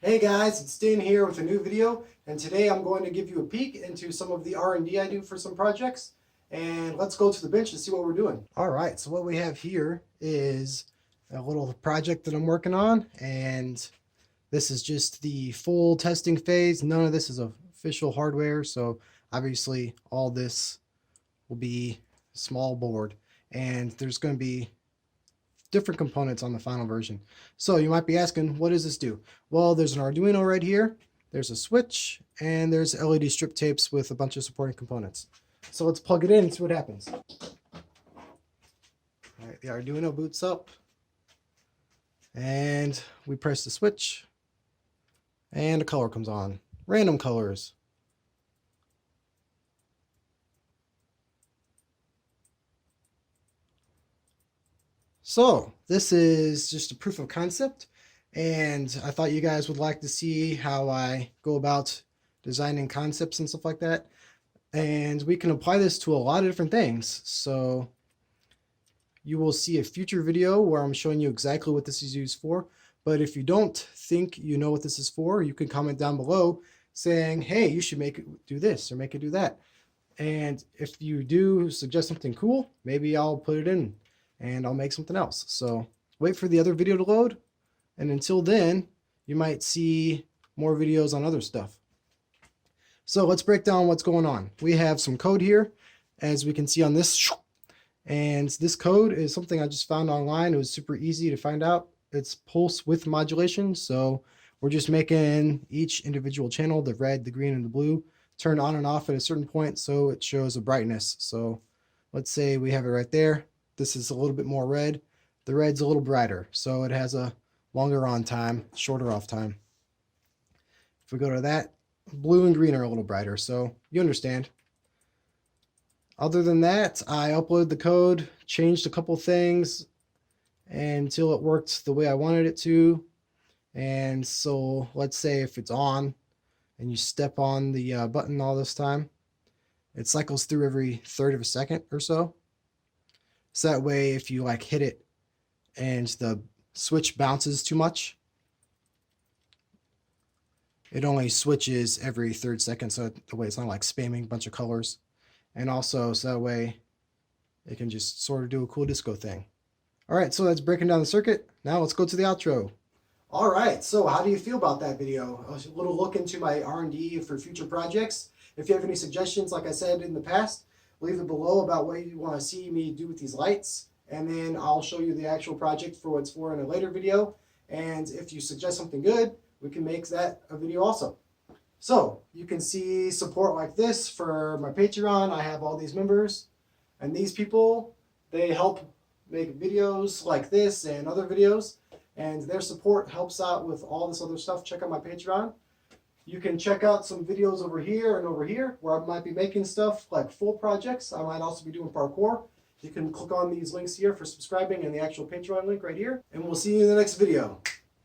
Hey guys, it's Dan here with a new video, and today I'm going to give you a peek into some of the R&D I do for some projects, and let's go to the bench and see what we're doing. Alright, so what we have here is a little project that I'm working on, and this is just the full testing phase. None of this is official hardware, so obviously all this will be small board, and there's going to be different components on the final version. So you might be asking, what does this do? Well, there's an Arduino right here, there's a switch, and there's LED strip tapes with a bunch of supporting components. So let's plug it in and see what happens. All right, the Arduino boots up, and we press the switch, and a color comes on. Random colors. So this is just a proof of concept, and I thought you guys would like to see how I go about designing concepts and stuff like that. And we can apply this to a lot of different things. So you will see a future video where I'm showing you exactly what this is used for. But if you don't think you know what this is for, you can comment down below saying, hey, you should make it do this or make it do that. And if you do suggest something cool, maybe I'll put it in and I'll make something else. So wait for the other video to load. And until then, you might see more videos on other stuff. So let's break down what's going on. We have some code here, as we can see on this. And this code is something I just found online. It was super easy to find out. It's pulse width modulation. So we're just making each individual channel, the red, the green, and the blue, turn on and off at a certain point so it shows a brightness. So let's say we have it right there. This is a little bit more red. The red's a little brighter, so it has a longer on time, shorter off time. If we go to that, blue and green are a little brighter, so you understand. Other than that, I uploaded the code, changed a couple things until it worked the way I wanted it to. And so let's say if it's on and you step on the button all this time, it cycles through every third of a second or so. So that way, if you like hit it and the switch bounces too much, it only switches every third second. So the way it's not like spamming a bunch of colors. And also, so that way it can just sort of do a cool disco thing. All right, so that's breaking down the circuit. Now let's go to the outro. All right, so how do you feel about that video? A little look into my R&D for future projects. If you have any suggestions, like I said in the past, leave it below about what you want to see me do with these lights, and then I'll show you the actual project for what it's for in a later video. And if you suggest something good, we can make that a video also. So you can see support like this for my Patreon. I have all these members, and these people, they help make videos like this and other videos, and their support helps out with all this other stuff. Check out my Patreon. You can check out some videos over here and over here where I might be making stuff like full projects. I might also be doing parkour. You can click on these links here for subscribing and the actual Patreon link right here. And we'll see you in the next video.